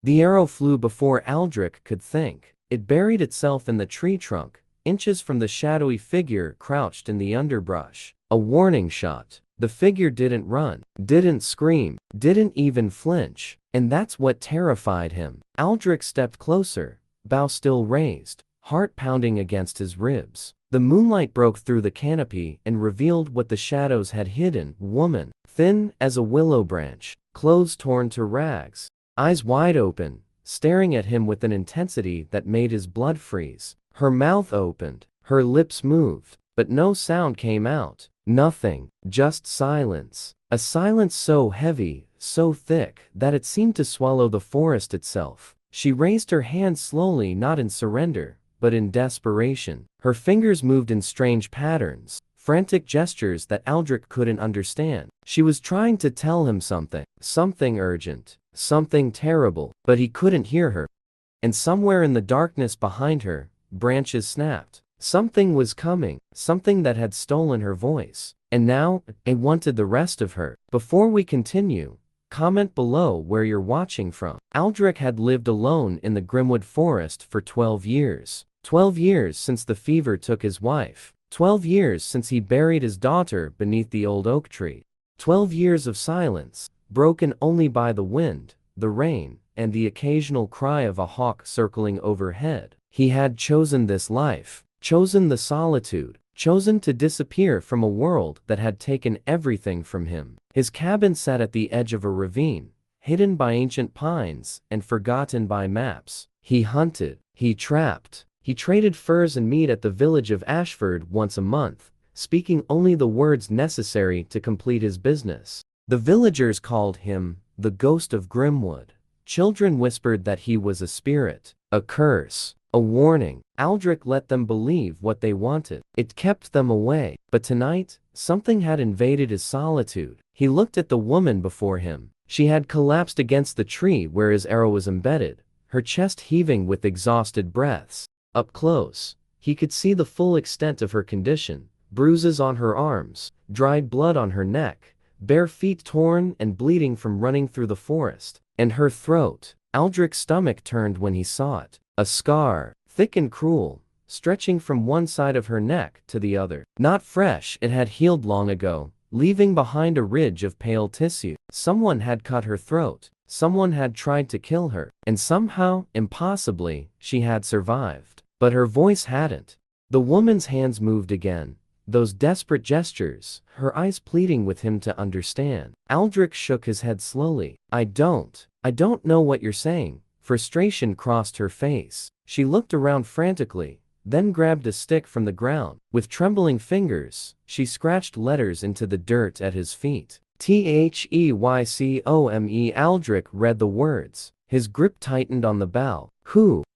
The arrow flew before Aldrich could think. It buried itself in the tree trunk, inches from the shadowy figure crouched in the underbrush. A warning shot. The figure didn't run, didn't scream, didn't even flinch. And that's what terrified him. Aldrich stepped closer, bow still raised, heart pounding against his ribs. The moonlight broke through the canopy and revealed what the shadows had hidden. Woman, thin as a willow branch, clothes torn to rags, eyes wide open, staring at him with an intensity that made his blood freeze. Her mouth opened, her lips moved, but no sound came out. Nothing, just silence. A silence so heavy, so thick, that it seemed to swallow the forest itself. She raised her hand slowly, not in surrender, but in desperation. Her fingers moved in strange patterns, frantic gestures that Aldrich couldn't understand. She was trying to tell him something, something urgent, something terrible, but he couldn't hear her. And somewhere in the darkness behind her, branches snapped. Something was coming, something that had stolen her voice. And now, it wanted the rest of her. Before we continue, comment below where you're watching from. Aldrich had lived alone in the Grimwood Forest for 12 years. 12 years since the fever took his wife. 12 years since he buried his daughter beneath the old oak tree. 12 years of silence, broken only by the wind, the rain, and the occasional cry of a hawk circling overhead. He had chosen this life. Chosen the solitude, chosen to disappear from a world that had taken everything from him. His cabin sat at the edge of a ravine, hidden by ancient pines and forgotten by maps. He hunted, he trapped, he traded furs and meat at the village of Ashford once a month, speaking only the words necessary to complete his business. The villagers called him the ghost of Grimwood. Children whispered that he was a spirit, a curse, a warning. Aldrich let them believe what they wanted. It kept them away. But tonight, something had invaded his solitude. He looked at the woman before him. She had collapsed against the tree where his arrow was embedded, her chest heaving with exhausted breaths. Up close, he could see the full extent of her condition. Bruises on her arms, dried blood on her neck, bare feet torn and bleeding from running through the forest. And her throat. Aldrich's stomach turned when he saw it. A scar, thick and cruel, stretching from one side of her neck to the other. Not fresh, it had healed long ago, leaving behind a ridge of pale tissue. Someone had cut her throat. Someone had tried to kill her. And somehow, impossibly, she had survived. But her voice hadn't. The woman's hands moved again. Those desperate gestures, her eyes pleading with him to understand. Aldrich shook his head slowly. I don't know what you're saying. Frustration crossed her face. She looked around frantically, then grabbed a stick from the ground. With trembling fingers, she scratched letters into the dirt at his feet. Theycome. Aldrich read the words. His grip tightened on the bough.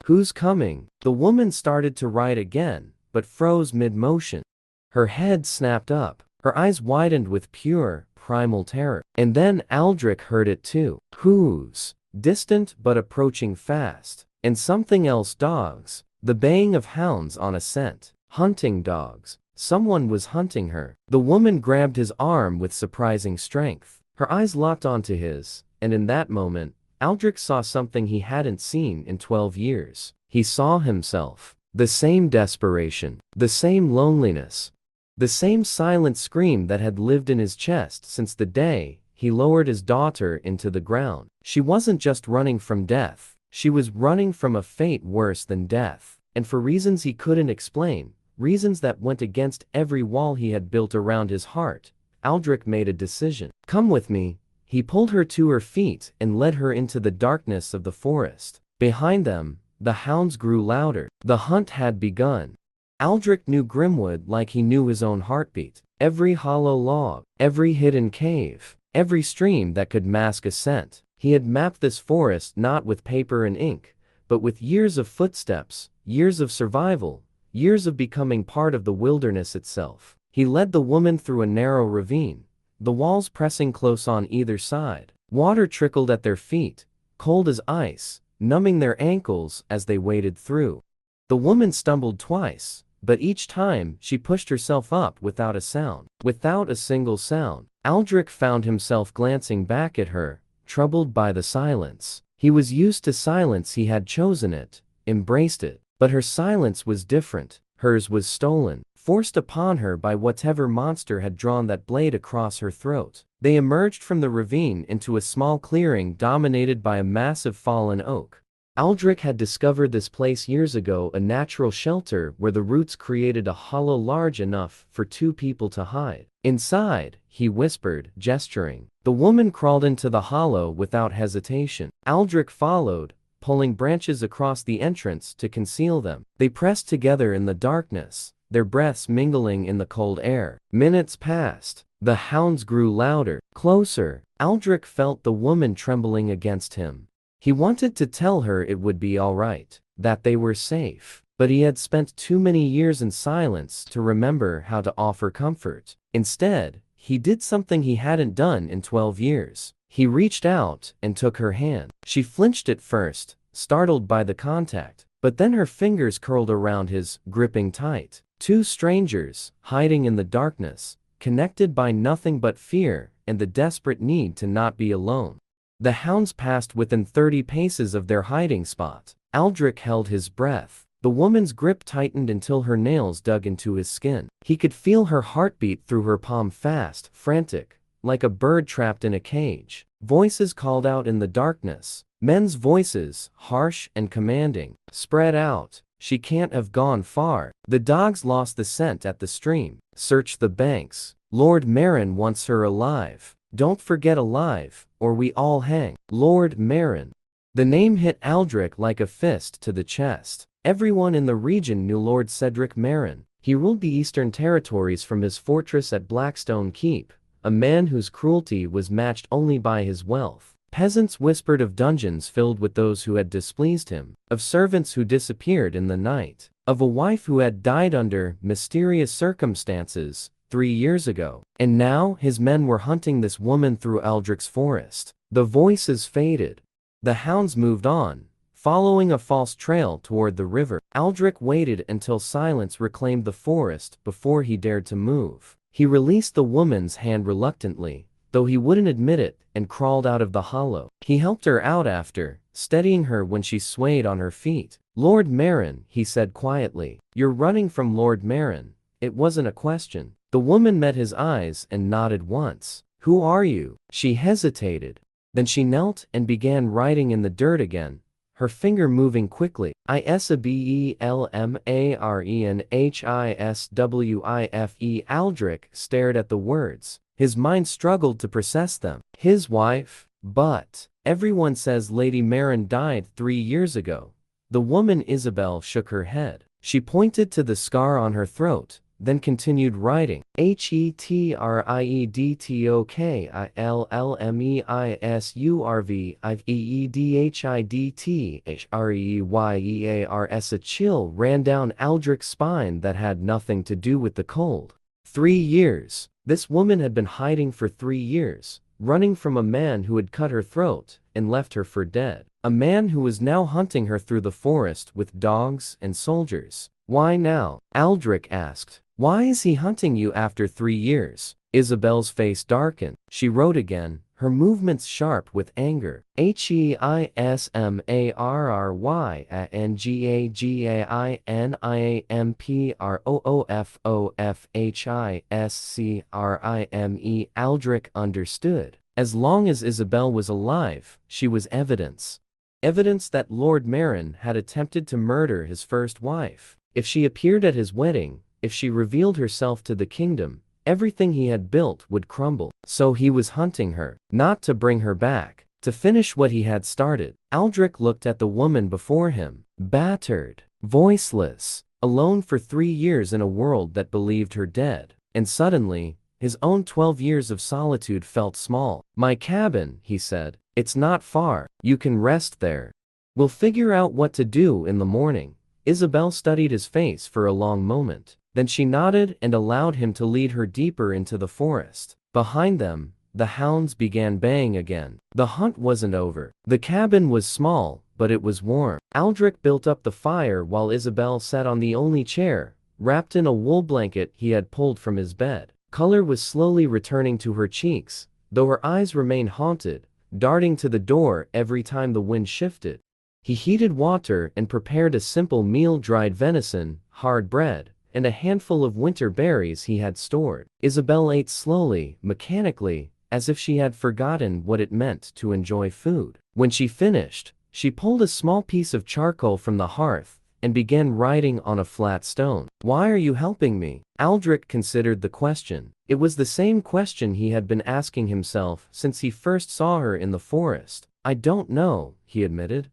Who's coming? The woman started to write again, but froze mid-motion. Her head snapped up. Her eyes widened with pure, primal terror. And then Aldrich heard it too. Whose? Distant but approaching fast. And something else. Dogs. The baying of hounds on a scent. Hunting dogs. Someone was hunting her. The woman grabbed his arm with surprising strength. Her eyes locked onto his, and in that moment, Aldrich saw something he hadn't seen in 12 years. He saw himself. The same desperation. The same loneliness. The same silent scream that had lived in his chest since the day he lowered his daughter into the ground. She wasn't just running from death. She was running from a fate worse than death. And for reasons he couldn't explain, reasons that went against every wall he had built around his heart, Aldrich made a decision. Come with me. He pulled her to her feet and led her into the darkness of the forest. Behind them, the hounds grew louder. The hunt had begun. Aldrich knew Grimwood like he knew his own heartbeat. Every hollow log, every hidden cave, every stream that could mask a scent. He had mapped this forest not with paper and ink, but with years of footsteps, years of survival, years of becoming part of the wilderness itself. He led the woman through a narrow ravine, the walls pressing close on either side. Water trickled at their feet, cold as ice, numbing their ankles as they waded through. The woman stumbled twice, but each time she pushed herself up without a sound. Without a single sound. Aldrich found himself glancing back at her, troubled by the silence. He was used to silence. He had chosen it, embraced it. But her silence was different. Hers was stolen, forced upon her by whatever monster had drawn that blade across her throat. They emerged from the ravine into a small clearing dominated by a massive fallen oak. Aldrich had discovered this place years ago, a natural shelter where the roots created a hollow large enough for two people to hide. Inside, he whispered, gesturing. The woman crawled into the hollow without hesitation. Aldrich followed, pulling branches across the entrance to conceal them. They pressed together in the darkness, their breaths mingling in the cold air. Minutes passed. The hounds grew louder, closer. Aldrich felt the woman trembling against him. He wanted to tell her it would be all right, that they were safe, but he had spent too many years in silence to remember how to offer comfort. Instead, he did something he hadn't done in 12 years. He reached out and took her hand. She flinched at first, startled by the contact, but then her fingers curled around his, gripping tight. Two strangers, hiding in the darkness, connected by nothing but fear and the desperate need to not be alone. The hounds passed within 30 paces of their hiding spot. Aldrich held his breath. The woman's grip tightened until her nails dug into his skin. He could feel her heartbeat through her palm, fast, frantic, like a bird trapped in a cage. Voices called out in the darkness. Men's voices, harsh and commanding. Spread out. She can't have gone far. The dogs lost the scent at the stream. Search the banks. Lord Marin wants her alive. Don't forget alive, or we all hang. Lord Marin. The name hit Aldrich like a fist to the chest. Everyone in the region knew Lord Cedric Marin. He ruled the Eastern Territories from his fortress at Blackstone Keep, a man whose cruelty was matched only by his wealth. Peasants whispered of dungeons filled with those who had displeased him, of servants who disappeared in the night, of a wife who had died under mysterious circumstances 3 years ago. And now his men were hunting this woman through Aldrich's forest. The voices faded. The hounds moved on, following a false trail toward the river. Aldrich waited until silence reclaimed the forest before he dared to move. He released the woman's hand reluctantly, though he wouldn't admit it, and crawled out of the hollow. He helped her out after, steadying her when she swayed on her feet. Lord Marin, he said quietly. You're running from Lord Marin. It wasn't a question. The woman met his eyes and nodded once. Who are you? She hesitated. Then she knelt and began writing in the dirt again, her finger moving quickly. Isabel Marenhiswife. Aldrich stared at the words. His mind struggled to process them. His wife? But everyone says Lady Marin died 3 years ago. The woman Isabel shook her head. She pointed to the scar on her throat, then continued writing. Hetredithiedchidthreyers. A chill ran down Aldrich's spine that had nothing to do with the cold. 3 years. This woman had been hiding for 3 years, running from a man who had cut her throat and left her for dead. A man who was now hunting her through the forest with dogs and soldiers. Why now? Aldrich asked. Why is he hunting you after 3 years? Isabel's face darkened. She wrote again, her movements sharp with anger. Heismariangianamprofofhiscrime. Aldrich understood. As long as Isabel was alive, she was evidence. Evidence that Lord Marin had attempted to murder his first wife. If she appeared at his wedding, if she revealed herself to the kingdom, everything he had built would crumble. So he was hunting her, not to bring her back, to finish what he had started. Aldrich looked at the woman before him, battered, voiceless, alone for 3 years in a world that believed her dead. And suddenly, his own 12 years of solitude felt small. My cabin, he said. It's not far. You can rest there. We'll figure out what to do in the morning. Isabel studied his face for a long moment. Then she nodded and allowed him to lead her deeper into the forest. Behind them, the hounds began baying again. The hunt wasn't over. The cabin was small, but it was warm. Aldrich built up the fire while Isabel sat on the only chair, wrapped in a wool blanket he had pulled from his bed. Color was slowly returning to her cheeks, though her eyes remained haunted, darting to the door every time the wind shifted. He heated water and prepared a simple meal: dried venison, hard bread, and a handful of winter berries he had stored. Isabel ate slowly, mechanically, as if she had forgotten what it meant to enjoy food. When she finished, she pulled a small piece of charcoal from the hearth and began writing on a flat stone. "Why are you helping me?" Aldrich considered the question. It was the same question he had been asking himself since he first saw her in the forest. "I don't know," he admitted.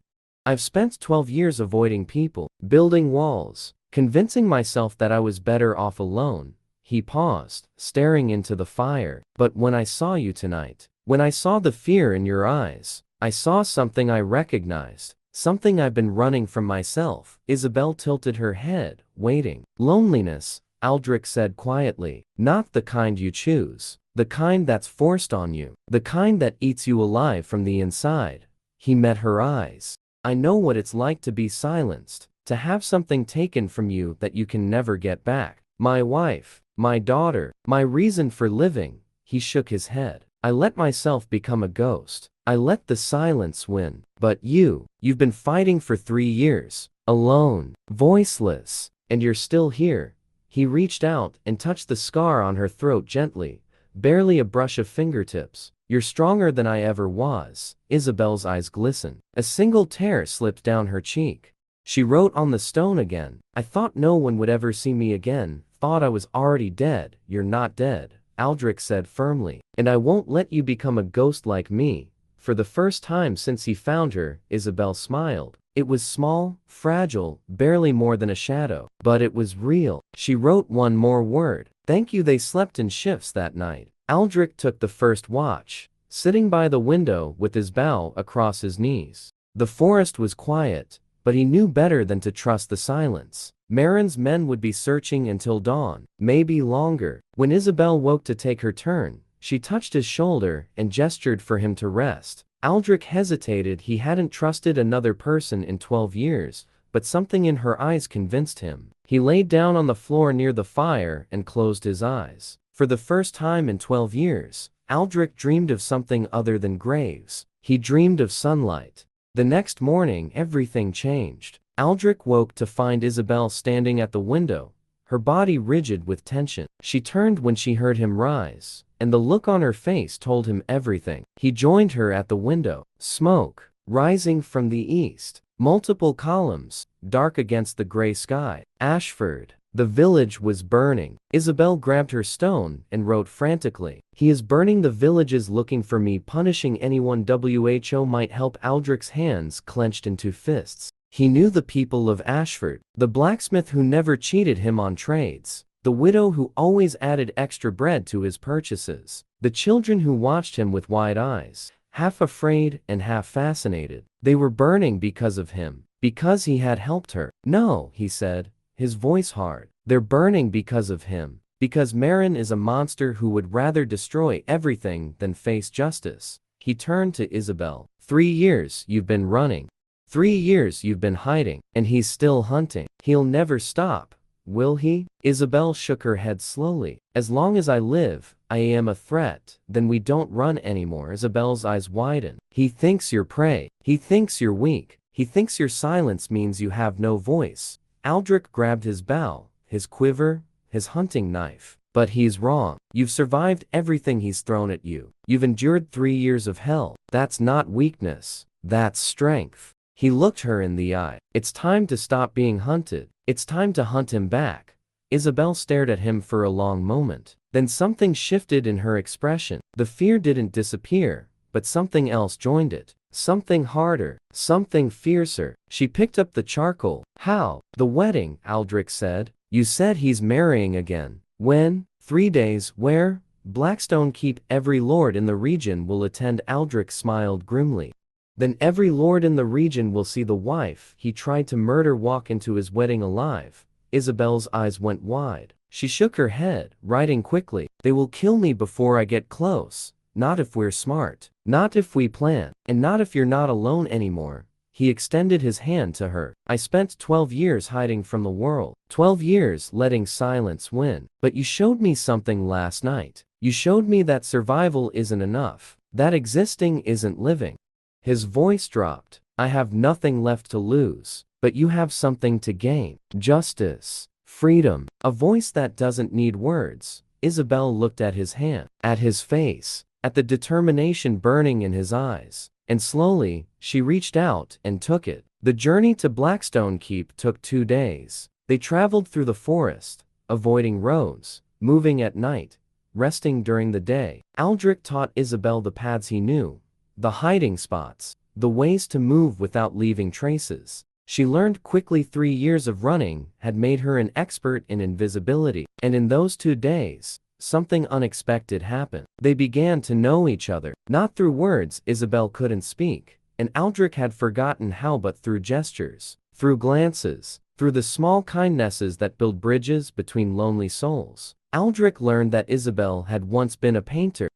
"I've spent 12 years avoiding people, building walls, convincing myself that I was better off alone." He paused, staring into the fire. "But when I saw you tonight, when I saw the fear in your eyes, I saw something I recognized, something I've been running from myself." Isabel tilted her head, waiting. "Loneliness," Aldrich said quietly. "Not the kind you choose, the kind that's forced on you, the kind that eats you alive from the inside." He met her eyes. "I know what it's like to be silenced, to have something taken from you that you can never get back. My wife, my daughter, my reason for living." He shook his head. "I let myself become a ghost. I let the silence win. But you've been fighting for 3 years, alone, voiceless, and you're still here." He reached out and touched the scar on her throat gently, barely a brush of fingertips. "You're stronger than I ever was." Isabel's eyes glistened. A single tear slipped down her cheek. She wrote on the stone again. "I thought no one would ever see me again, thought I was already dead." "You're not dead," Aldrich said firmly. "And I won't let you become a ghost like me." For the first time since he found her, Isabel smiled. It was small, fragile, barely more than a shadow. But it was real. She wrote one more word. "Thank you." They slept in shifts that night. Aldrich took the first watch, sitting by the window with his bow across his knees. The forest was quiet, but he knew better than to trust the silence. Marin's men would be searching until dawn, maybe longer. When Isabel woke to take her turn, she touched his shoulder and gestured for him to rest. Aldrich hesitated. He hadn't trusted another person in 12 years, but something in her eyes convinced him. He laid down on the floor near the fire and closed his eyes. For the first time in 12 years, Aldrich dreamed of something other than graves. He dreamed of sunlight. The next morning, everything changed. Aldrich woke to find Isabel standing at the window, her body rigid with tension. She turned when she heard him rise, and the look on her face told him everything. He joined her at the window. Smoke, rising from the east. Multiple columns, dark against the gray sky. Ashford. The village was burning. Isabel grabbed her stone and wrote frantically. "He is burning the villages, looking for me, punishing anyone who might help." Aldrich's hands clenched into fists. He knew the people of Ashford, the blacksmith who never cheated him on trades, the widow who always added extra bread to his purchases, the children who watched him with wide eyes, half afraid and half fascinated. They were burning because of him, because he had helped her. "No," he said, his voice hard. "They're burning because of him, because Marin is a monster who would rather destroy everything than face justice." He turned to Isabel. 3 years you've been running. 3 years you've been hiding, and he's still hunting. He'll never stop, will he?" Isabel shook her head slowly. "As long as I live, I am a threat." "Then we don't run anymore." Isabel's eyes widened. "He thinks you're prey. He thinks you're weak. He thinks your silence means you have no voice." Aldrich grabbed his bow, his quiver, his hunting knife. "But he's wrong. You've survived everything he's thrown at you. You've endured 3 years of hell. That's not weakness. That's strength." He looked her in the eye. "It's time to stop being hunted. It's time to hunt him back." Isabel stared at him for a long moment. Then something shifted in her expression. The fear didn't disappear, but something else joined it. Something harder, something fiercer. She picked up the charcoal. "How?" "The wedding," Aldrich said. "You said he's marrying again." "When?" 3 days. "Where?" "Blackstone Keep. Every lord in the region will attend." Aldrich smiled grimly. "Then every lord in the region will see the wife he tried to murder walk into his wedding alive." Isabel's eyes went wide. She shook her head, writing quickly. "They will kill me before I get close. Not if we're smart. Not if we plan. And not if you're not alone anymore." He extended his hand to her. "I spent 12 years hiding from the world. 12 years letting silence win. But you showed me something last night. You showed me that survival isn't enough. That existing isn't living. His voice dropped. I have nothing left to lose, but you have something to gain. Justice. Freedom. A voice that doesn't need words. Isabel looked at his hand, at his face, at the determination burning in his eyes, and slowly, she reached out and took it. The journey to Blackstone Keep took 2 days. They traveled through the forest, avoiding roads, moving at night, resting during the day. Aldrich taught Isabel the paths he knew, the hiding spots, the ways to move without leaving traces. She learned quickly 3 years of running had made her an expert in invisibility, and in those 2 days, something unexpected happened. They began to know each other, not through words Isabel couldn't speak, and Aldrich had forgotten how, but through gestures, through glances, through the small kindnesses that build bridges between lonely souls. Aldrich learned that Isabel had once been a painter.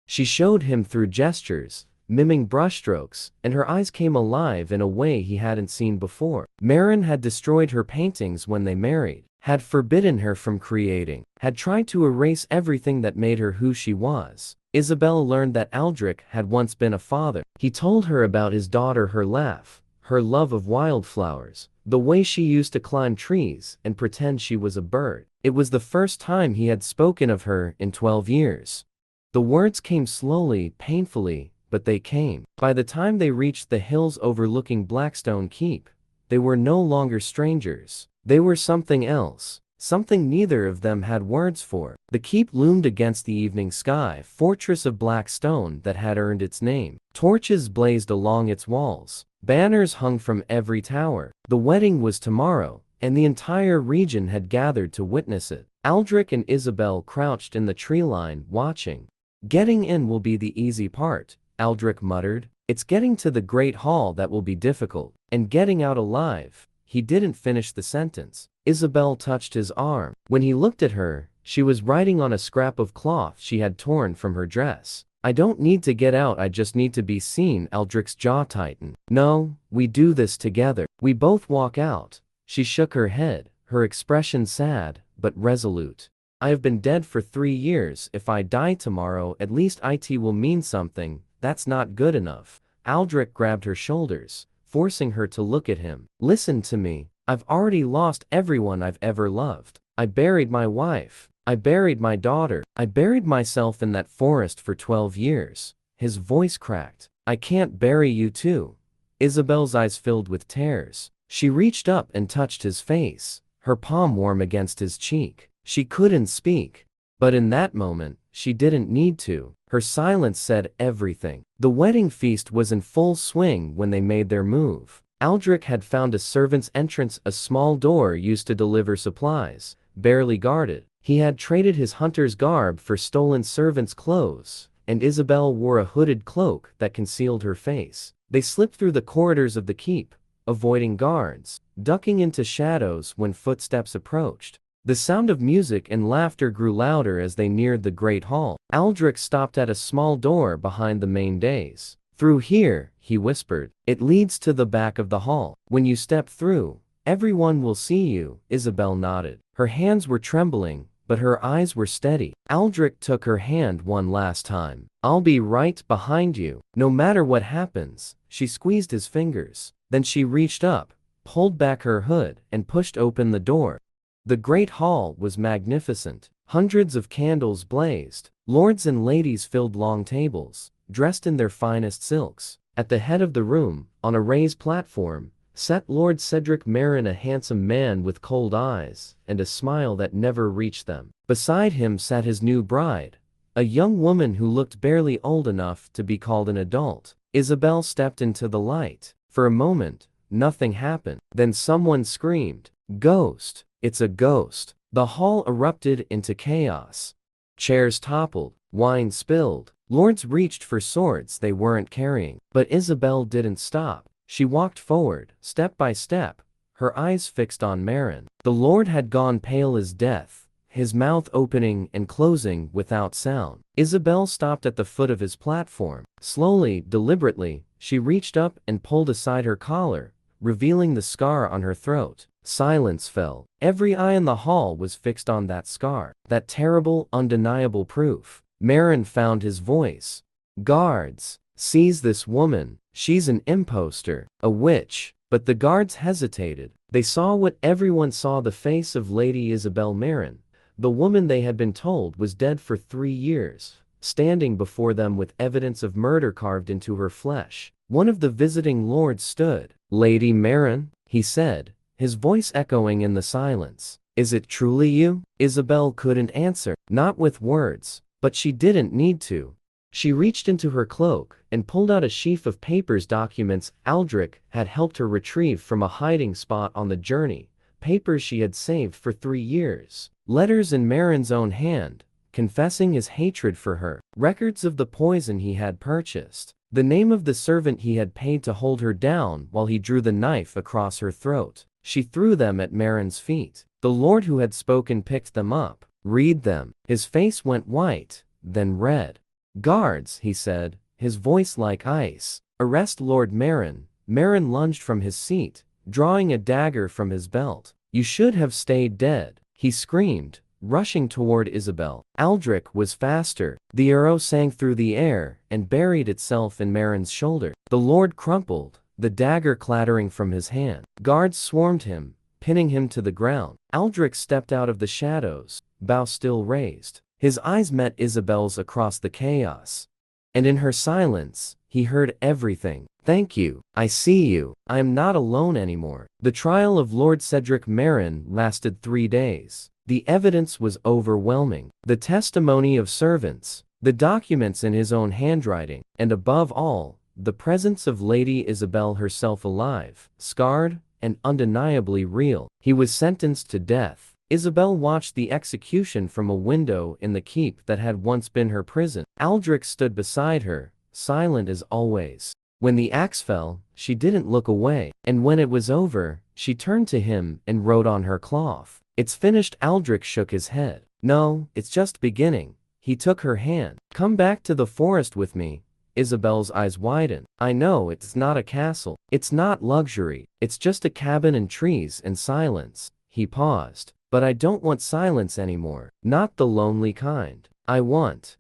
She showed him through gestures, miming brushstrokes, and her eyes came alive in a way he hadn't seen before. Marin had destroyed her paintings when they married, had forbidden her from creating, had tried to erase everything that made her who she was. Isabel learned that Aldrich had once been a father. He told her about his daughter, her laugh, her love of wildflowers, the way she used to climb trees and pretend she was a bird. It was the first time he had spoken of her in 12 years. The words came slowly, painfully, but they came. By the time they reached the hills overlooking Blackstone Keep, they were no longer strangers. They were something else, something neither of them had words for. The keep loomed against the evening sky, fortress of black stone that had earned its name. Torches blazed along its walls. Banners hung from every tower. The wedding was tomorrow, and the entire region had gathered to witness it. Aldrich and Isabel crouched in the tree line, watching. Getting in will be the easy part, Aldrich muttered. It's getting to the great hall that will be difficult. And getting out alive. He didn't finish the sentence. Isabel touched his arm. When he looked at her, she was writing on a scrap of cloth she had torn from her dress. I don't need to get out, I just need to be seen. Aldrich's jaw tightened. No, we do this together. We both walk out. She shook her head, her expression sad, but resolute. I have been dead for 3 years. If I die tomorrow, at least it will mean something. That's not good enough. Aldrich grabbed her shoulders, forcing her to look at him. Listen to me. I've already lost everyone I've ever loved. I buried my wife. I buried my daughter. I buried myself in that forest for 12 years. His voice cracked. I can't bury you too. Isabel's eyes filled with tears. She reached up and touched his face, her palm warm against his cheek. She couldn't speak. But in that moment, she didn't need to. Her silence said everything. The wedding feast was in full swing when they made their move. Aldrich had found a servant's entrance, a small door used to deliver supplies, barely guarded. He had traded his hunter's garb for stolen servant's clothes, and Isabel wore a hooded cloak that concealed her face. They slipped through the corridors of the keep, avoiding guards, ducking into shadows when footsteps approached. The sound of music and laughter grew louder as they neared the great hall. Aldrich stopped at a small door behind the main dais. Through here, he whispered. It leads to the back of the hall. When you step through, everyone will see you. Isabel nodded. Her hands were trembling, but her eyes were steady. Aldrich took her hand one last time. I'll be right behind you, no matter what happens. She squeezed his fingers. Then she reached up, pulled back her hood, and pushed open the door. The great hall was magnificent. Hundreds of candles blazed. Lords and ladies filled long tables, dressed in their finest silks. At the head of the room, on a raised platform, sat Lord Cedric Marin, a handsome man with cold eyes and a smile that never reached them. Beside him sat his new bride, a young woman who looked barely old enough to be called an adult. Isabel stepped into the light. For a moment, nothing happened. Then someone screamed, "Ghost! It's a ghost!" The hall erupted into chaos. Chairs toppled, wine spilled. Lords reached for swords they weren't carrying. But Isabel didn't stop. She walked forward, step by step, her eyes fixed on Marin. The Lord had gone pale as death, his mouth opening and closing without sound. Isabel stopped at the foot of his platform. Slowly, deliberately, she reached up and pulled aside her collar, revealing the scar on her throat. Silence fell. Every eye in the hall was fixed on that scar, that terrible, undeniable proof. Marin found his voice. Guards, seize this woman, she's an impostor, a witch. But the guards hesitated. They saw what everyone saw, the face of Lady Isabel Marin. The woman they had been told was dead for 3 years, standing before them with evidence of murder carved into her flesh. One of the visiting lords stood. "Lady Marin," he said, his voice echoing in the silence. "Is it truly you?" Isabel couldn't answer, not with words, but she didn't need to. She reached into her cloak and pulled out a sheaf of papers, documents Aldrich had helped her retrieve from a hiding spot on the journey, papers she had saved for 3 years, letters in Marin's own hand, confessing his hatred for her, records of the poison he had purchased, the name of the servant he had paid to hold her down while he drew the knife across her throat. She threw them at Marin's feet. The lord who had spoken picked them up. "Read them." His face went white, then red. "Guards," he said, his voice like ice. "Arrest Lord Marin." Marin lunged from his seat, drawing a dagger from his belt. "You should have stayed dead," he screamed, rushing toward Isabel. Aldrich was faster. The arrow sang through the air and buried itself in Marin's shoulder. The lord crumpled, the dagger clattering from his hand. Guards swarmed him, pinning him to the ground. Aldrich stepped out of the shadows, bow still raised. His eyes met Isabel's across the chaos. And in her silence, he heard everything. "Thank you. I see you. I am not alone anymore." The trial of Lord Cedric Marin lasted 3 days. The evidence was overwhelming. The testimony of servants, the documents in his own handwriting, and above all, the presence of Lady Isabel herself, alive, scarred, and undeniably real. He was sentenced to death. Isabel watched the execution from a window in the keep that had once been her prison. Aldrich stood beside her, silent as always. When the axe fell, she didn't look away, and when it was over, she turned to him and wrote on her cloth, "It's finished." Aldrich shook his head. "No, it's just beginning." He took her hand. "Come back to the forest with me." Isabel's eyes widened. "I know it's not a castle. It's not luxury. It's just a cabin and trees and silence." He paused. "But I don't want silence anymore. Not the lonely kind. I want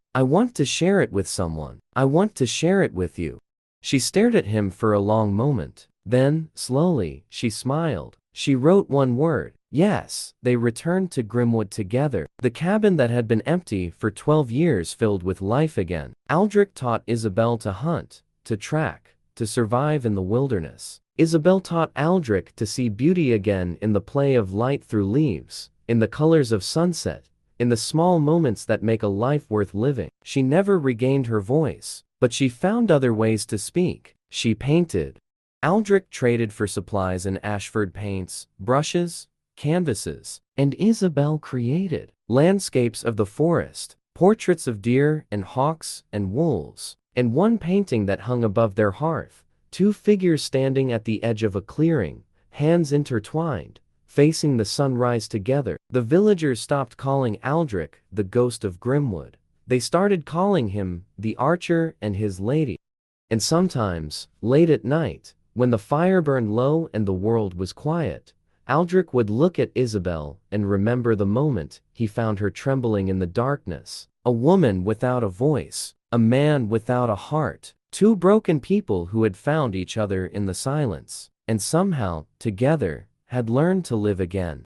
to share it with someone. I want to share it with you." She stared at him for a long moment. Then, slowly, she smiled. She wrote one word. Yes. They returned to Grimwood together. The cabin that had been empty for 12 years filled with life again. Aldrich taught Isabel to hunt, to track, to survive in the wilderness. Isabel taught Aldrich to see beauty again in the play of light through leaves, in the colors of sunset, in the small moments that make a life worth living. She never regained her voice, but she found other ways to speak. She painted. Aldrich traded for supplies in Ashford paints, brushes, canvases, and Isabel created landscapes of the forest, portraits of deer and hawks and wolves, and one painting that hung above their hearth. 2 figures standing at the edge of a clearing, hands intertwined, facing the sunrise together. The villagers stopped calling Aldrich the ghost of Grimwood. They started calling him the archer and his lady. And sometimes, late at night, when the fire burned low and the world was quiet, Aldrich would look at Isabel and remember the moment he found her trembling in the darkness. A woman without a voice, a man without a heart. 2 broken people who had found each other in the silence, and somehow, together, had learned to live again.